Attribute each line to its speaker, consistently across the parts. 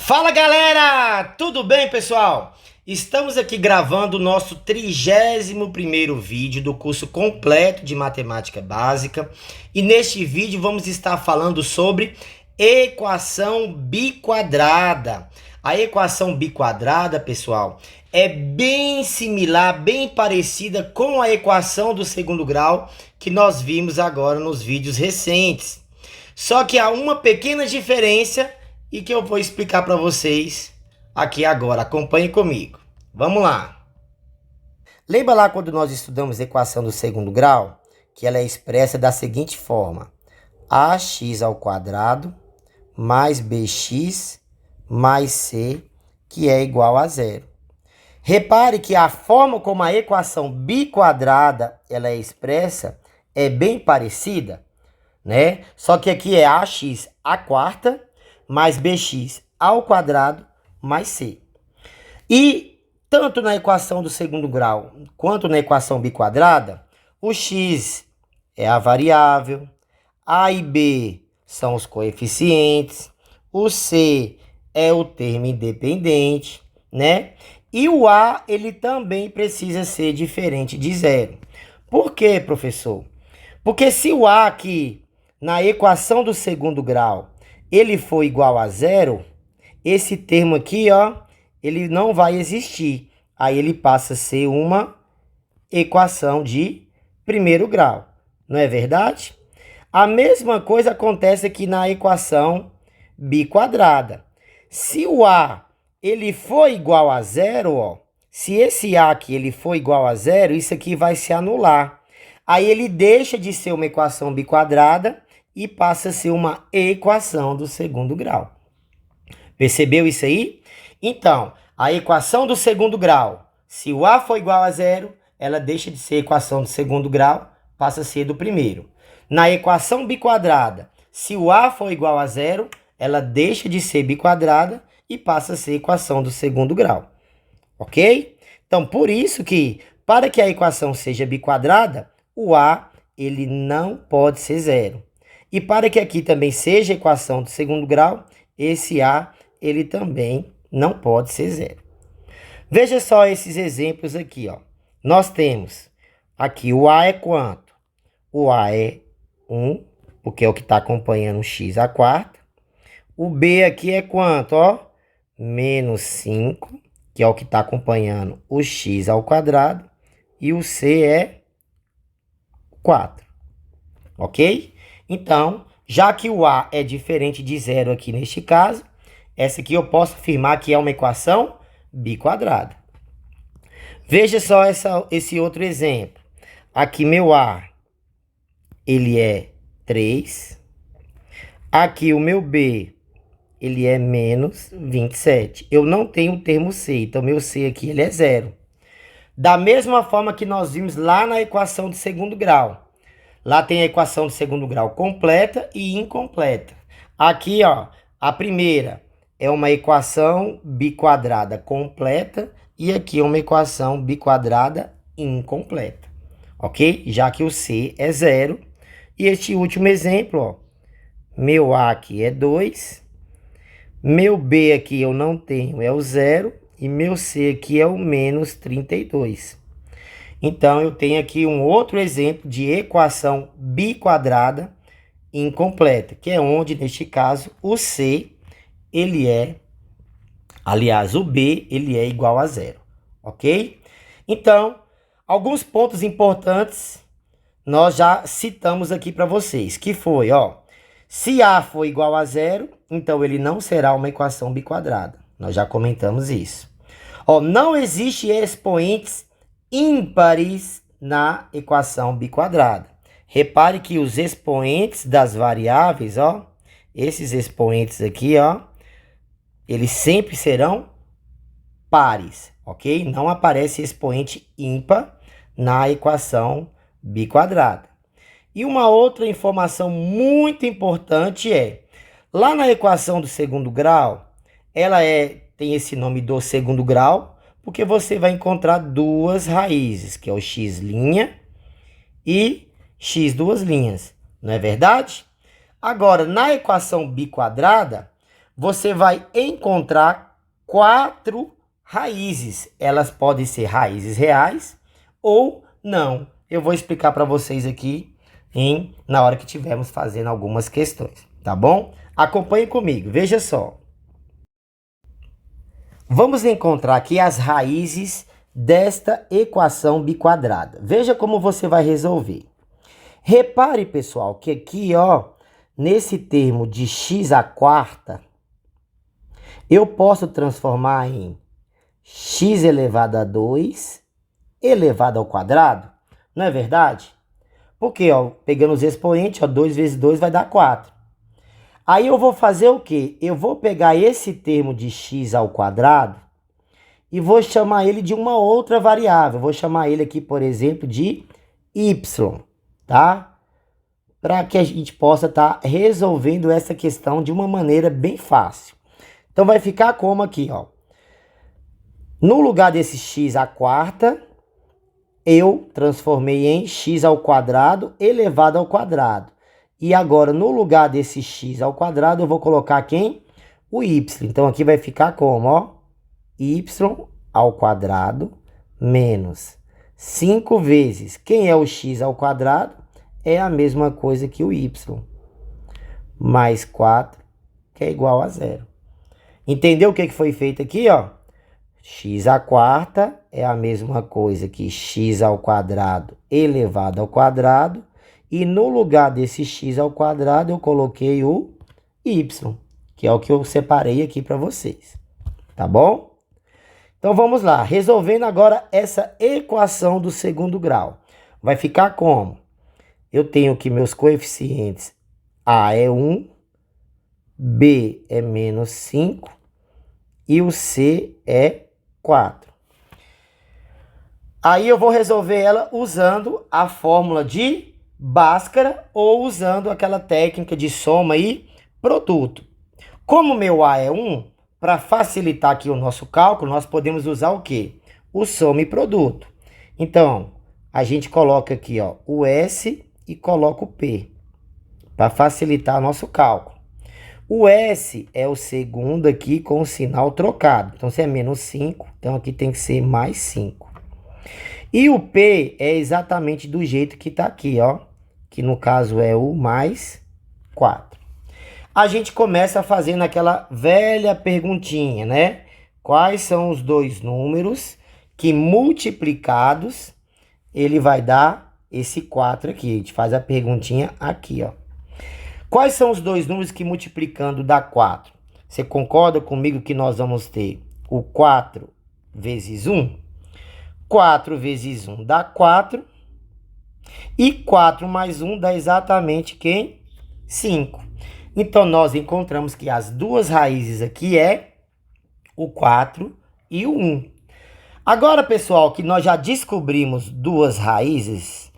Speaker 1: Fala galera, tudo bem pessoal? Estamos aqui gravando o nosso 31º vídeo do curso completo de Matemática Básica e neste vídeo vamos estar falando sobre equação biquadrada. A equação biquadrada, pessoal, é bem similar, bem parecida com a equação do segundo grau que nós vimos agora nos vídeos recentes. Só que há uma pequena diferença e que eu vou explicar para vocês aqui agora. Acompanhe comigo. Vamos lá. Lembra lá quando nós estudamos a equação do segundo grau? Que ela é expressa da seguinte forma: ax ao quadrado mais bx mais c, que é igual a zero. Repare que a forma como a equação biquadrada ela é expressa é bem parecida, né? Só que aqui é ax à quarta mais bx ao quadrado mais c. E tanto na equação do segundo grau quanto na equação biquadrada, o x é a variável, a e b são os coeficientes, o c é o termo independente, né? E o a, ele também precisa ser diferente de zero. Por quê, professor? Porque se o a aqui na equação do segundo grau ele for igual a zero, esse termo aqui, ó, ele não vai existir. Aí ele passa a ser uma equação de primeiro grau. Não é verdade? A mesma coisa acontece aqui na equação biquadrada. Se o a ele for igual a zero, ó, se esse a aqui ele for igual a zero, isso aqui vai se anular. Aí ele deixa de ser uma equação biquadrada e passa a ser uma equação do segundo grau. Percebeu isso aí? Então, a equação do segundo grau, se o a for igual a zero, ela deixa de ser equação do segundo grau, passa a ser do primeiro. Na equação biquadrada, se o a for igual a zero, ela deixa de ser biquadrada e passa a ser equação do segundo grau. Ok? Então, por isso que, para que a equação seja biquadrada, o a ele não pode ser zero. E para que aqui também seja equação do segundo grau, esse a ele também não pode ser zero. Veja só esses exemplos aqui, ó. Nós temos aqui o a é quanto? O a é 1, porque é o que está acompanhando o x à quarta. O b aqui é quanto, ó? Menos 5, que é o que está acompanhando o x ao quadrado. E o c é 4, ok? Então, já que o a é diferente de zero aqui neste caso, essa aqui eu posso afirmar que é uma equação biquadrada. Veja só esse outro exemplo. Aqui meu a, ele é 3. Aqui o meu b, ele é menos 27. Eu não tenho o termo c, então meu c aqui ele é zero. Da mesma forma que nós vimos lá na equação de segundo grau. Lá tem a equação de segundo grau completa e incompleta. Aqui, ó, a primeira é uma equação biquadrada completa e aqui é uma equação biquadrada incompleta, ok? Já que o c é zero. E este último exemplo, ó, meu a aqui é 2, meu b aqui eu não tenho, é o zero, e meu c aqui é o menos 32. Então, eu tenho aqui um outro exemplo de equação biquadrada incompleta, que é onde, neste caso, o c, ele é, aliás, o b, ele é igual a zero, ok? Então, alguns pontos importantes nós já citamos aqui para vocês, que foi, ó, se a for igual a zero, então ele não será uma equação biquadrada. Nós já comentamos isso. Ó, não existe expoentes ímpares na equação biquadrada. Repare que os expoentes das variáveis, ó, esses expoentes aqui, ó, eles sempre serão pares, ok? Não aparece expoente ímpar na equação biquadrada. E uma outra informação muito importante é, lá na equação do segundo grau, ela tem esse nome do segundo grau, porque você vai encontrar duas raízes, que é o x' e x duas linhas, não é verdade? Agora, na equação biquadrada, você vai encontrar 4 raízes. Elas podem ser raízes reais ou não. Eu vou explicar para vocês aqui na hora que estivermos fazendo algumas questões, tá bom? Acompanhe comigo, veja só. Vamos encontrar aqui as raízes desta equação biquadrada. Veja como você vai resolver. Repare, pessoal, que aqui, ó, nesse termo de x à quarta, eu posso transformar em x elevado a 2 elevado ao quadrado. Não é verdade? Porque, ó, pegando os expoentes, ó, 2 vezes 2 vai dar 4. Aí eu vou fazer o quê? Eu vou pegar esse termo de x ao quadrado e vou chamar ele de uma outra variável. Vou chamar ele aqui, por exemplo, de y, tá? Para que a gente possa estar resolvendo essa questão de uma maneira bem fácil. Então vai ficar como aqui, ó. No lugar desse x à quarta, eu transformei em x ao quadrado elevado ao quadrado. E agora, no lugar desse x ao quadrado, eu vou colocar quem? O y. Então, aqui vai ficar como, ó? Y ao quadrado menos 5 vezes. Quem é o x ao quadrado? É a mesma coisa que o y. Mais 4, que é igual a 0. Entendeu o que foi feito aqui, ó? X à quarta é a mesma coisa que x ao quadrado elevado ao quadrado. E no lugar desse x ao quadrado, eu coloquei o y, que é o que eu separei aqui para vocês. Tá bom? Então, vamos lá. Resolvendo agora essa equação do segundo grau. Vai ficar como? Eu tenho que meus coeficientes A é 1, B é menos 5 e o C é 4. Aí eu vou resolver ela usando a fórmula de Bhaskara ou usando aquela técnica de soma e produto. Como meu A é 1, para facilitar aqui o nosso cálculo, nós podemos usar o quê? O soma e produto. Então, a gente coloca aqui, ó, o S e coloca o P, para facilitar o nosso cálculo. O S é o segundo aqui com o sinal trocado. Então, se é menos 5, então aqui tem que ser mais 5. E o P é exatamente do jeito que está aqui, ó. Que no caso é o mais 4. A gente começa fazendo aquela velha perguntinha, né? Quais são os dois números que multiplicados ele vai dar esse 4 aqui? A gente faz a perguntinha aqui, ó. Quais são os dois números que multiplicando dá 4? Você concorda comigo que nós vamos ter o 4 vezes 1? 4 vezes 1 dá 4. E 4 mais 1 dá exatamente quem? 5. Então, nós encontramos que as duas raízes aqui é o 4 e o 1. Agora, pessoal, que nós já descobrimos duas raízes,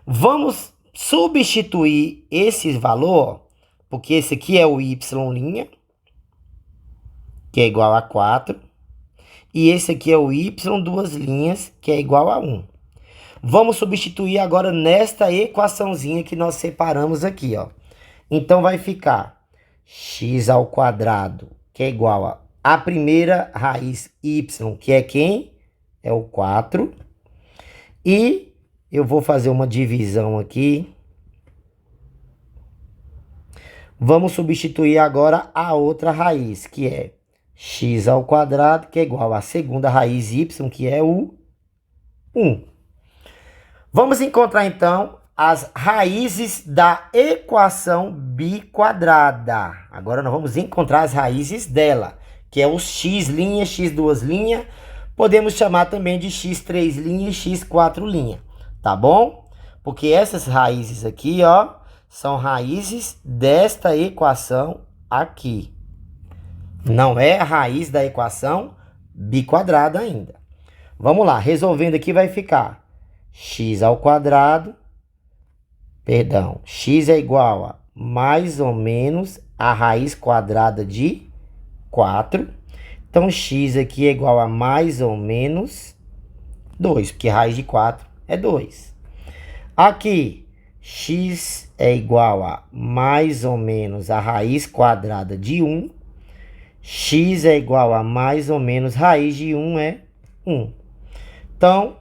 Speaker 1: vamos substituir esse valor, porque esse aqui é o y', que é igual a 4, e esse aqui é o y duas linhas, que é igual a 1. Vamos substituir agora nesta equaçãozinha que nós separamos aqui, ó. Então, vai ficar x ao quadrado, que é igual a primeira raiz y, que é quem? É o 4. E eu vou fazer uma divisão aqui. Vamos substituir agora a outra raiz, que é x ao quadrado, que é igual à segunda raiz y, que é o 1. Vamos encontrar, então, as raízes da equação biquadrada. Agora, nós vamos encontrar as raízes dela, que é os x', x duas linhas. Podemos chamar também de x três linhas e x quatro linhas, tá bom? Porque essas raízes aqui, ó, são raízes desta equação aqui. Não é a raiz da equação biquadrada ainda. Vamos lá, resolvendo aqui vai ficar x ao quadrado, x é igual a mais ou menos a raiz quadrada de 4. Então, x aqui é igual a mais ou menos 2, porque a raiz de 4 é 2. Aqui, x é igual a mais ou menos a raiz quadrada de 1. x é igual a mais ou menos raiz de 1 é 1. Então,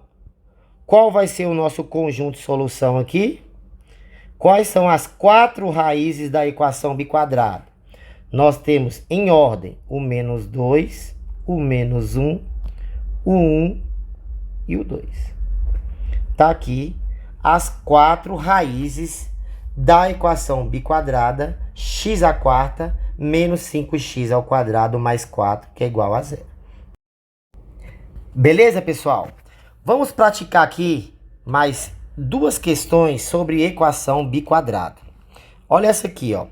Speaker 1: qual vai ser o nosso conjunto de solução aqui? Quais são as 4 raízes da equação biquadrada? Nós temos em ordem o menos 2, o menos 1, o 1 e o 2. Tá aqui as 4 raízes da equação biquadrada x à quarta menos 5x ao quadrado mais 4, que é igual a 0. Beleza, pessoal? Vamos praticar aqui mais 2 questões sobre equação biquadrada. Olha essa aqui, ó.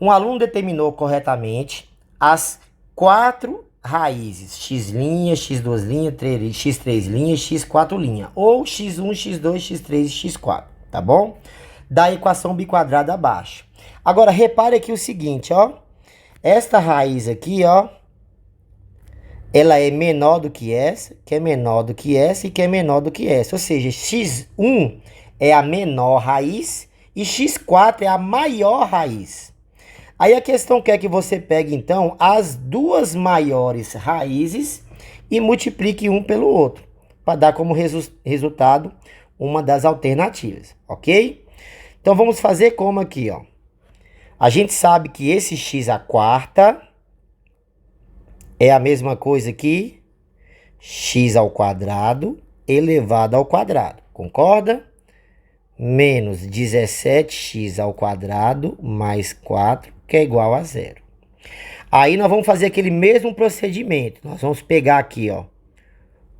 Speaker 1: Um aluno determinou corretamente as 4 raízes, x', x2', x3', x4', ou x1, x2, x3 e x4, tá bom? Da equação biquadrada abaixo. Agora, repare aqui o seguinte, ó. Esta raiz aqui, ó, ela é menor do que essa, que é menor do que essa e que é menor do que essa. Ou seja, x1 é a menor raiz e x4 é a maior raiz. Aí a questão quer que você pegue, então, as 2 maiores raízes e multiplique um pelo outro, para dar como resultado uma das alternativas, ok? Então, vamos fazer como aqui, ó. A gente sabe que esse x à quarta é a mesma coisa que x ao quadrado elevado ao quadrado, concorda? Menos 17x ao quadrado mais 4, que é igual a 0. Aí nós vamos fazer aquele mesmo procedimento. Nós vamos pegar aqui, ó,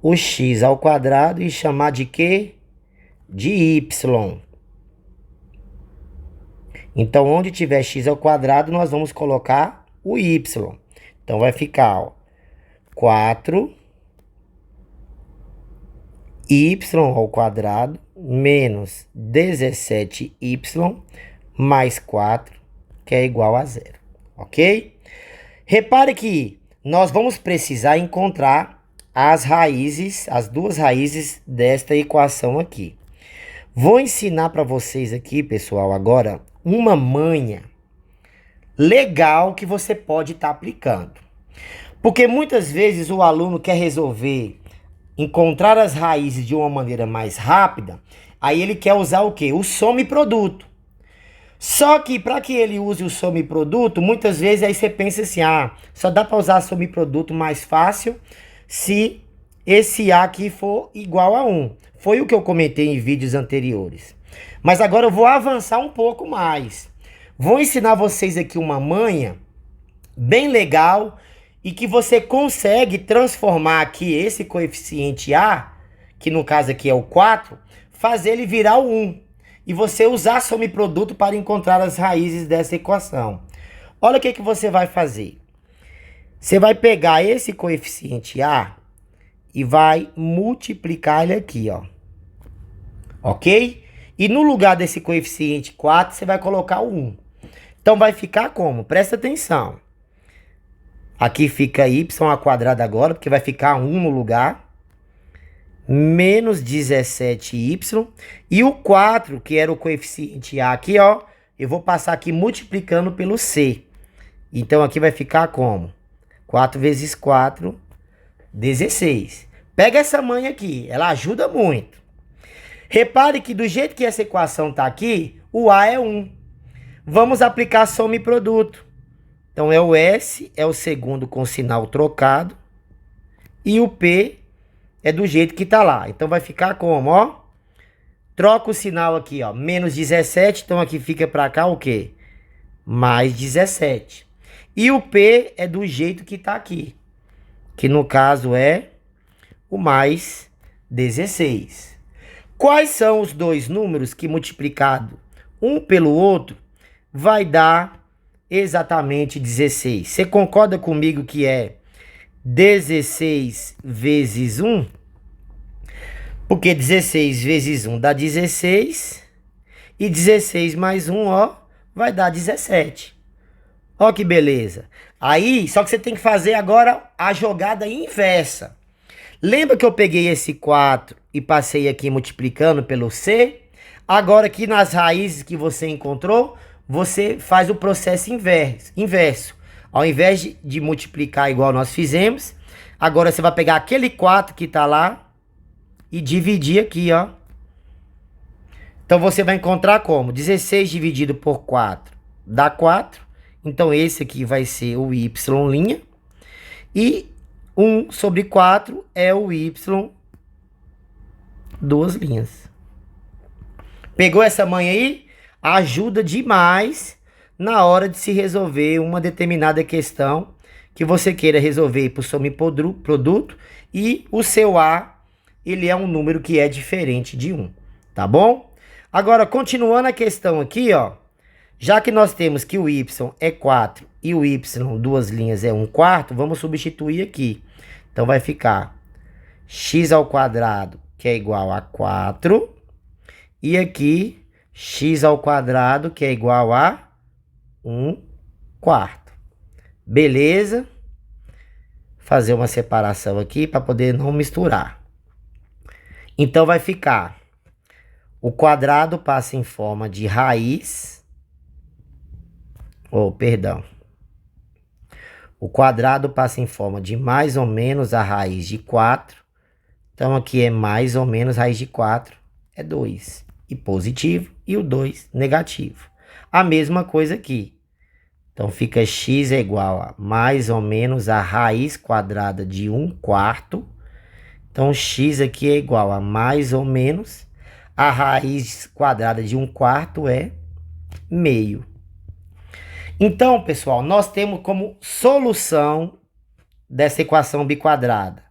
Speaker 1: o x ao quadrado e chamar de quê? De y. Então, onde tiver x ao quadrado, nós vamos colocar o y. Então, vai ficar, ó, 4y ao quadrado menos 17y mais 4, que é igual a 0, ok? Repare que nós vamos precisar encontrar as raízes, as 2 raízes desta equação aqui. Vou ensinar para vocês aqui, pessoal, agora uma manha legal que você pode estar aplicando. Porque muitas vezes o aluno quer resolver, encontrar as raízes de uma maneira mais rápida, aí ele quer usar o quê? O soma e produto. Só que para que ele use o soma e produto, muitas vezes aí você pensa assim, só dá para usar soma e produto mais fácil se esse A aqui for igual a 1. Foi o que eu comentei em vídeos anteriores. Mas agora eu vou avançar um pouco mais. Vou ensinar vocês aqui uma manha bem legal e que você consegue transformar aqui esse coeficiente A, que no caso aqui é o 4, fazer ele virar o 1. E você usar soma e produto para encontrar as raízes dessa equação. Olha o que você vai fazer. Você vai pegar esse coeficiente A e vai multiplicar ele aqui, ó. Ok? E no lugar desse coeficiente 4, você vai colocar o 1. Então, vai ficar como? Presta atenção. Aqui fica y ao quadrado agora, porque vai ficar 1 no lugar. Menos 17y. E o 4, que era o coeficiente A aqui, ó. Eu vou passar aqui multiplicando pelo c. Então, aqui vai ficar como? 4 vezes 4, 16. Pega essa manha aqui, ela ajuda muito. Repare que do jeito que essa equação está aqui, o A é 1. Vamos aplicar soma e produto. Então, é o S, é o segundo com sinal trocado. E o P é do jeito que está lá. Então, vai ficar como, ó? Troca o sinal aqui, ó. Menos 17, então aqui fica para cá o quê? Mais 17. E o P é do jeito que está aqui. Que no caso é o mais 16. Quais são os 2 números que multiplicado um pelo outro vai dar exatamente 16? Você concorda comigo que é 16 vezes 1? Porque 16 vezes 1 dá 16. E 16 mais 1, ó, vai dar 17. Ó que beleza. Aí, só que você tem que fazer agora a jogada inversa. Lembra que eu peguei esse 4 e passei aqui multiplicando pelo C? Agora aqui nas raízes que você encontrou, você faz o processo inverso. Ao invés de multiplicar igual nós fizemos, agora você vai pegar aquele 4 que tá lá e dividir aqui, ó. Então você vai encontrar como? 16 dividido por 4 dá 4. Então esse aqui vai ser o y'. E 1 sobre 4 é o y duas linhas. Pegou essa manha aí? Ajuda demais na hora de se resolver uma determinada questão que você queira resolver por soma e produto. E o seu A, ele é um número que é diferente de 1, tá bom? Agora, continuando a questão aqui, ó. Já que nós temos que o y é 4 e o y, duas linhas, é 1/4, vamos substituir aqui. Então, vai ficar x ao quadrado, que é igual a 4. E aqui, x ao quadrado, que é igual a 1/4. Beleza? Fazer uma separação aqui para poder não misturar. Então, vai ficar... O quadrado passa em forma de raiz. Perdão. O quadrado passa em forma de mais ou menos a raiz de 4. Então, aqui é mais ou menos raiz de 4. É 2. E positivo. E o 2 negativo. A mesma coisa aqui. Então, fica x é igual a mais ou menos a raiz quadrada de 1/4. Então, x aqui é igual a mais ou menos... A raiz quadrada de 1/4 é meio. Então, pessoal, nós temos como solução dessa equação biquadrada.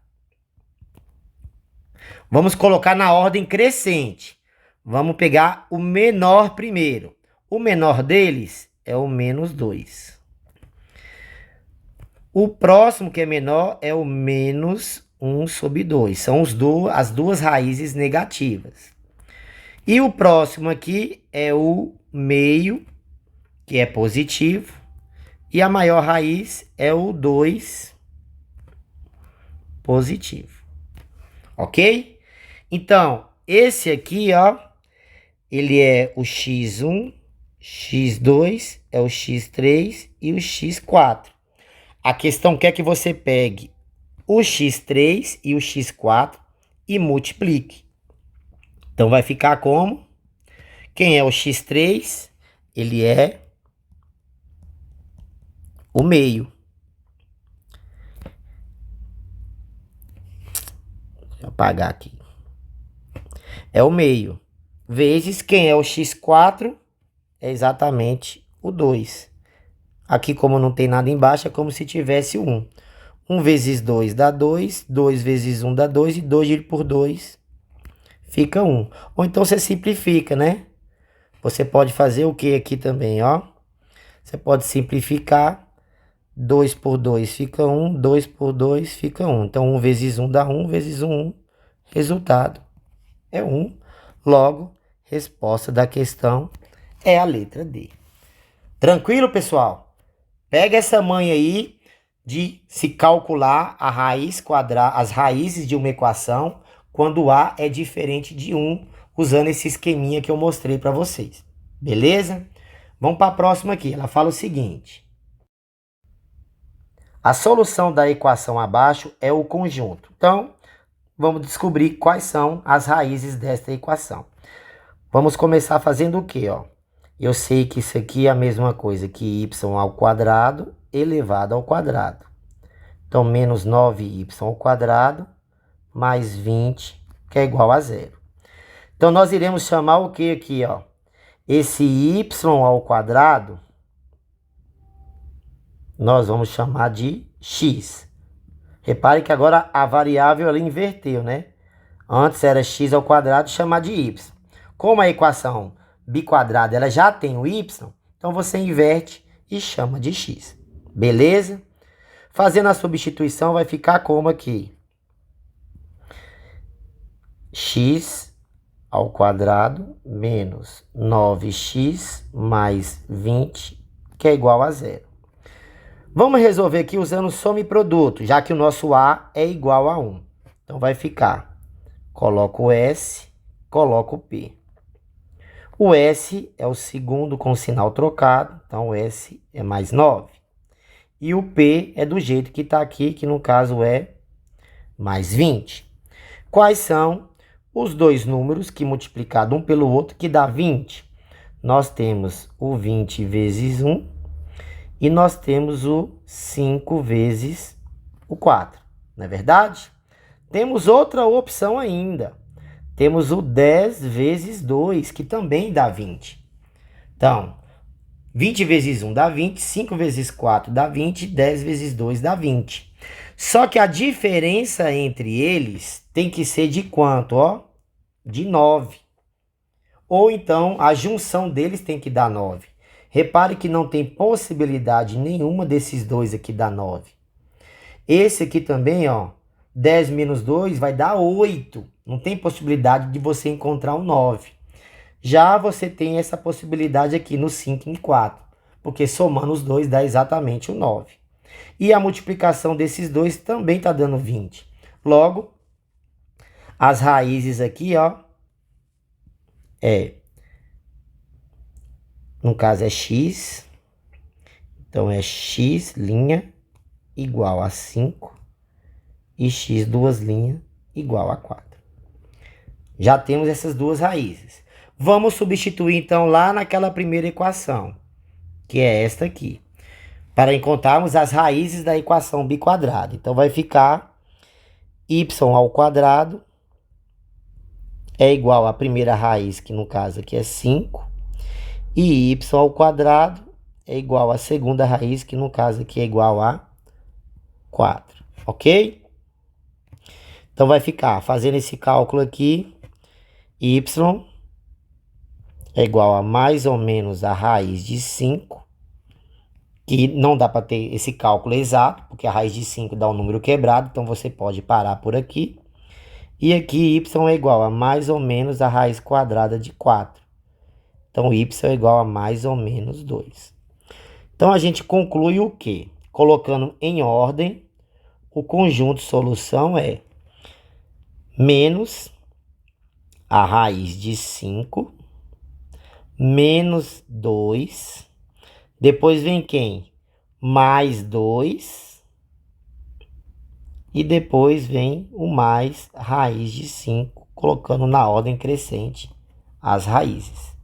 Speaker 1: Vamos colocar na ordem crescente. Vamos pegar o menor primeiro. O menor deles é o menos 2. O próximo que é menor é o menos 1 sobre 2. São as duas raízes negativas. E o próximo aqui é o meio, que é positivo. E a maior raiz é o 2 positivo. Ok? Então, esse aqui, ó, ele é o x1, x2, é o x3 e o x4. A questão quer que você pegue o x3 e o x4 e multiplique. Então, vai ficar como? Quem é o x3? Ele é o meio. Deixa eu apagar aqui. É o meio. Vezes quem é o x4? É exatamente o 2. Aqui, como não tem nada embaixo, é como se tivesse 1. 1 vezes 2 dá 2. 2 vezes 1 dá 2. E 2 dividido por 2 fica 1. Ou então você simplifica, né? Você pode fazer o que aqui também, ó? Você pode simplificar. 2 por 2 fica 1. 2 por 2 fica 1. Então, 1 vezes 1 dá 1. Vezes 1, resultado é 1. Logo, resposta da questão é a letra D. Tranquilo, pessoal? Pega essa manha aí de se calcular a raiz quadrada, as raízes de uma equação quando A é diferente de 1, usando esse esqueminha que eu mostrei para vocês. Beleza? Vamos para a próxima aqui. Ela fala o seguinte. A solução da equação abaixo é o conjunto. Então, vamos descobrir quais são as raízes desta equação. Vamos começar fazendo o quê, ó? Eu sei que isso aqui é a mesma coisa que y ao quadrado elevado ao quadrado. Então, menos 9y ao quadrado mais 20, que é igual a 0. Então, nós iremos chamar o que aqui, ó? Esse y ao quadrado, nós vamos chamar de x. Repare que agora a variável ela inverteu, né? Antes era x ao quadrado chamar de y. Como a equação biquadrada ela já tem o y, então você inverte e chama de x. Beleza? Fazendo a substituição vai ficar como aqui? X ao quadrado menos 9x mais 20, que é igual a 0. Vamos resolver aqui usando soma e produto, já que o nosso A é igual a 1. Então, vai ficar, coloco o S, coloco o P. O S é o segundo com sinal trocado, então o S é mais 9. E o P é do jeito que está aqui, que no caso é mais 20. Quais são os dois números que multiplicado um pelo outro que dá 20? Nós temos o 20 vezes 1 e nós temos o 5 vezes o 4, não é verdade? Temos outra opção ainda. Temos o 10 vezes 2, que também dá 20. Então, 20 vezes 1 dá 20, 5 vezes 4 dá 20, 10 vezes 2 dá 20. Só que a diferença entre eles tem que ser de quanto? Ó, de 9. Ou então, a junção deles tem que dar 9. Repare que não tem possibilidade nenhuma desses dois aqui dar 9. Esse aqui também, ó, 10 menos 2 vai dar 8. Não tem possibilidade de você encontrar um 9. Já você tem essa possibilidade aqui no 5 e no 4, porque somando os dois dá exatamente o 9. E a multiplicação desses dois também está dando 20. Logo, as raízes aqui, ó, no caso é x, então é x' igual a 5 e x duas linhas igual a 4. Já temos essas duas raízes. Vamos substituir então lá naquela primeira equação, que é esta aqui, para encontrarmos as raízes da equação biquadrada. Então vai ficar y ao quadrado é igual à primeira raiz, que no caso aqui é 5, e y ao quadrado é igual à segunda raiz, que no caso aqui é igual a 4, ok? Então vai ficar, fazendo esse cálculo aqui, y é igual a mais ou menos a raiz de 5, que não dá para ter esse cálculo exato, porque a raiz de 5 dá um número quebrado, então você pode parar por aqui. E aqui y é igual a mais ou menos a raiz quadrada de 4. Então y é igual a mais ou menos 2. Então a gente conclui o quê? Colocando em ordem, o conjunto solução é menos a raiz de 5 menos 2. Depois vem quem? Mais 2. E depois vem o mais raiz de 5, colocando na ordem crescente as raízes.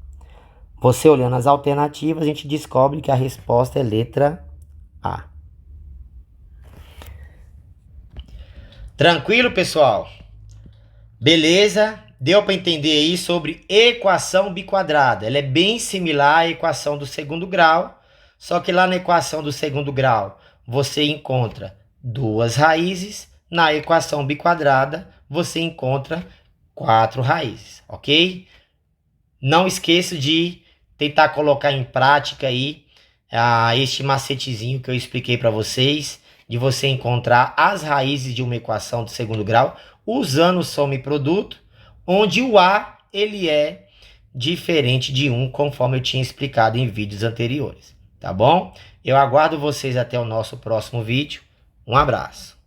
Speaker 1: Você olhando as alternativas, a gente descobre que a resposta é letra A. Tranquilo, pessoal? Beleza? Deu para entender aí sobre equação biquadrada. Ela é bem similar à equação do segundo grau, só que lá na equação do segundo grau você encontra duas raízes, na equação biquadrada você encontra 4 raízes, ok? Não esqueça de tentar colocar em prática aí este macetezinho que eu expliquei para vocês, de você encontrar as raízes de uma equação do segundo grau usando o soma e produto, onde o A ele é diferente de 1, conforme eu tinha explicado em vídeos anteriores, tá bom? Eu aguardo vocês até o nosso próximo vídeo. Um abraço.